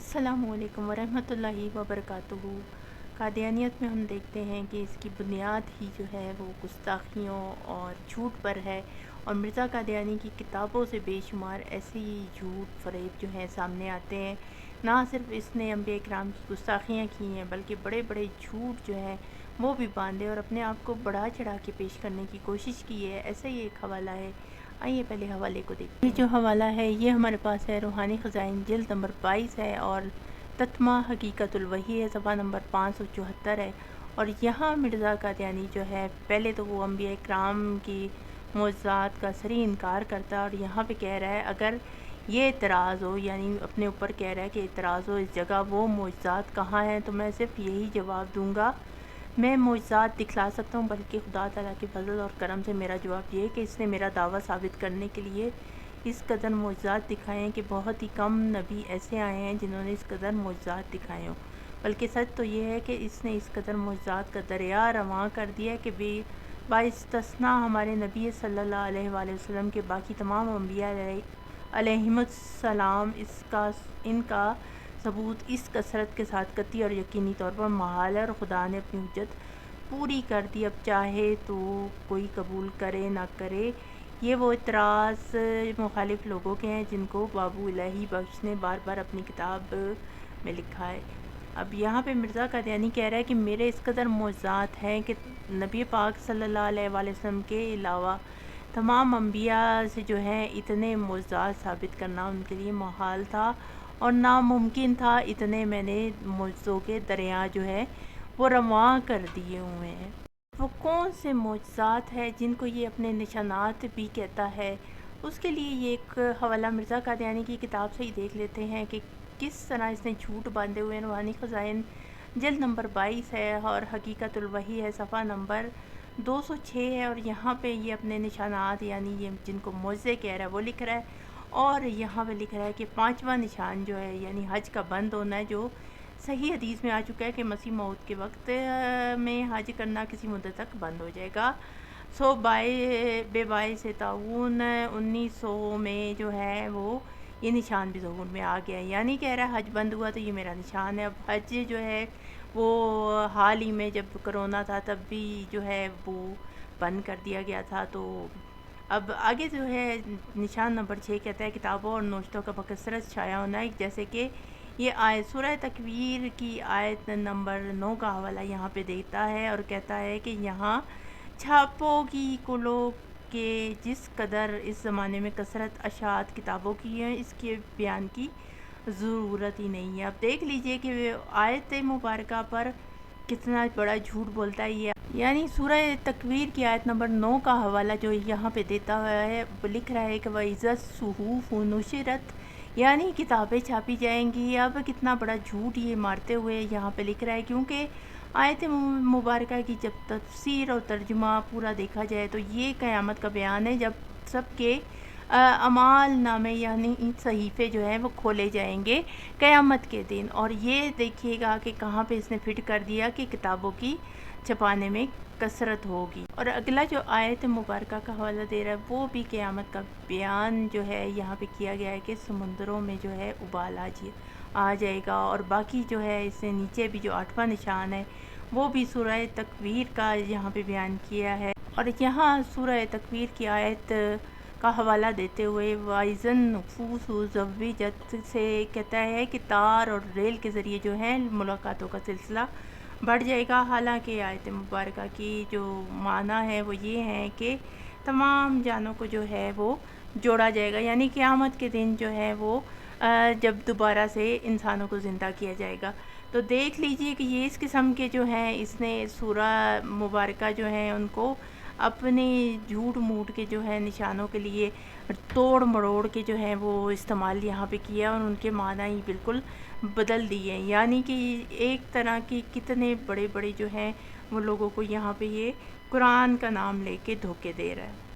السلام علیکم ورحمۃ اللہ وبرکاتہ۔ قادیانیت میں ہم دیکھتے ہیں کہ اس کی بنیاد ہی جو ہے وہ گستاخیوں اور جھوٹ پر ہے، اور مرزا قادیانی کی کتابوں سے بے شمار ایسے ہی جھوٹ فریب جو ہیں سامنے آتے ہیں۔ نہ صرف اس نے انبیاء کرام کی گستاخیاں کی ہیں بلکہ بڑے بڑے جھوٹ جو ہیں وہ بھی باندھے اور اپنے آپ کو بڑھا چڑھا کے پیش کرنے کی کوشش کی ہے۔ ایسا ہی ایک حوالہ ہے، آئیے پہلے حوالے کو دیکھتے ہیں۔ یہ جو حوالہ ہے یہ ہمارے پاس ہے روحانی خزائن جلد نمبر 22 ہے، اور تتمہ حقیقت الوحی ہے، صفحہ نمبر 574 ہے۔ اور یہاں مرزا قادیانی جو ہے پہلے تو وہ انبیاء کرام کی معجزات کا صریح انکار کرتا ہے، اور یہاں پہ کہہ رہا ہے اگر یہ اعتراض ہو، یعنی اپنے اوپر کہہ رہا ہے کہ اعتراض ہو اس جگہ وہ معجزات کہاں ہیں، تو میں صرف یہی جواب دوں گا، میں معجزات دکھلا سکتا ہوں، بلکہ خدا تعالیٰ کے فضل اور کرم سے میرا جواب یہ ہے کہ اس نے میرا دعویٰ ثابت کرنے کے لیے اس قدر معجزات دکھائے ہیں کہ بہت ہی کم نبی ایسے آئے ہیں جنہوں نے اس قدر معجزات دکھائے ہوں۔ بلکہ سچ تو یہ ہے کہ اس نے اس قدر معجزات کا دریا رواں کر دیا کہ باستثناء ہمارے نبی صلی اللہ علیہ وآلہ وسلم کے باقی تمام انبیاء علیہم السلام ان کا ثبوت اس کثرت کے ساتھ قطعی اور یقینی طور پر محال ہے، اور خدا نے اپنی حجت پوری کر دی، اب چاہے تو کوئی قبول کرے نہ کرے۔ یہ وہ اعتراض مخالف لوگوں کے ہیں جن کو بابو الہی بخش نے بار بار اپنی کتاب میں لکھا ہے۔ اب یہاں پہ مرزا قادیانی کہہ رہا ہے کہ میرے اس قدر معجزات ہیں کہ نبی پاک صلی اللہ علیہ وآلہ وسلم کے علاوہ تمام انبیاء سے جو ہیں اتنے معجزات ثابت کرنا ان کے لیے محال تھا اور ناممکن تھا۔ اتنے میں نے معجزوں کے دریا جو ہے وہ رواں کر دیے ہوئے ہیں۔ وہ کون سے معجزات ہیں جن کو یہ اپنے نشانات بھی کہتا ہے؟ اس کے لیے یہ ایک حوالہ مرزا قادیانی کی کتاب سے ہی دیکھ لیتے ہیں کہ کس طرح اس نے جھوٹ باندھے ہوئے ہیں۔ روحانی خزائن جلد نمبر 22 ہے اور حقیقت الوحی ہے، صفحہ نمبر 206 ہے، اور یہاں پہ یہ اپنے نشانات یعنی یہ جن کو معجزے کہہ رہا ہے وہ لکھ رہا ہے، اور یہاں پہ لکھ رہا ہے کہ پانچواں نشان جو ہے یعنی حج کا بند ہونا ہے، جو صحیح حدیث میں آ چکا ہے کہ مسیح موعود کے وقت میں حج کرنا کسی مدت تک بند ہو جائے گا۔ بے باعث تعاون 1900 میں جو ہے وہ یہ نشان بھی ظہور میں آ گیا ہے، یعنی کہہ رہا ہے حج بند ہوا تو یہ میرا نشان ہے۔ اب حج جو ہے وہ حال ہی میں جب کرونا تھا تب بھی جو ہے وہ بند کر دیا گیا تھا۔ تو اب آگے جو ہے نشان نمبر 6 کہتا ہے کتابوں اور نوشتوں کا بکثرت شائع ہونا ہے، جیسے کہ یہ آیت سورہ تکویر کی آیت نمبر 9 کا حوالہ یہاں پہ دیتا ہے، اور کہتا ہے کہ یہاں چھاپوں کی کلوں کے جس قدر اس زمانے میں کثرت اشاعت کتابوں کی ہے اس کے بیان کی ضرورت ہی نہیں ہے۔ اب دیکھ لیجئے کہ آیت مبارکہ پر کتنا بڑا جھوٹ بولتا ہے یہ، یعنی سورہ تکویر کی آیت نمبر 9 کا حوالہ جو یہاں پہ دیتا ہوا ہے وہ لکھ رہا ہے کہ وَإِذَا الصُّحُفُ نُشِرَتْ، یعنی کتابیں چھاپی جائیں گی۔ اب کتنا بڑا جھوٹ یہ مارتے ہوئے یہاں پہ لکھ رہا ہے، کیونکہ آیت مبارکہ کی جب تفسیر اور ترجمہ پورا دیکھا جائے تو یہ قیامت کا بیان ہے، جب سب کے اعمال نامے یعنی صحیفے جو ہیں وہ کھولے جائیں گے قیامت کے دن، اور یہ دیکھیے گا کہ کہاں پہ اس نے فٹ کر دیا کہ کتابوں کی چھپانے میں کثرت ہوگی۔ اور اگلا جو آیت مبارکہ کا حوالہ دے رہا ہے وہ بھی قیامت کا بیان جو ہے یہاں پہ کیا گیا ہے کہ سمندروں میں جو ہے ابال آ جائے گا، اور باقی جو ہے اس سے نیچے بھی جو 8واں نشان ہے وہ بھی سورہ تکویر کا یہاں پہ بیان کیا ہے، اور یہاں سورہ تکویر کی آیت کا حوالہ دیتے ہوئے وَإِذَا النُّفُوسُ زُوِّجَتْ سے کہتا ہے کہ تار اور ریل کے ذریعے جو ہے ملاقاتوں کا سلسلہ بڑھ جائے گا۔ حالانکہ آیت مبارکہ کی جو معنی ہے وہ یہ ہے کہ تمام جانوں کو جو ہے وہ جوڑا جائے گا، یعنی قیامت کے دن جو ہے وہ جب دوبارہ سے انسانوں کو زندہ کیا جائے گا۔ تو دیکھ لیجئے کہ یہ اس قسم کے جو ہیں اس نے سورہ مبارکہ جو ہیں ان کو اپنے جھوٹ موٹ کے جو ہے نشانوں کے لیے توڑ مروڑ کے جو ہے وہ استعمال یہاں پہ کیا، اور ان کے معنی ہی بالکل بدل دیے، یعنی کہ ایک طرح کی کتنے بڑے بڑے جو ہیں وہ لوگوں کو یہاں پہ یہ قرآن کا نام لے کے دھوکے دے رہا ہے۔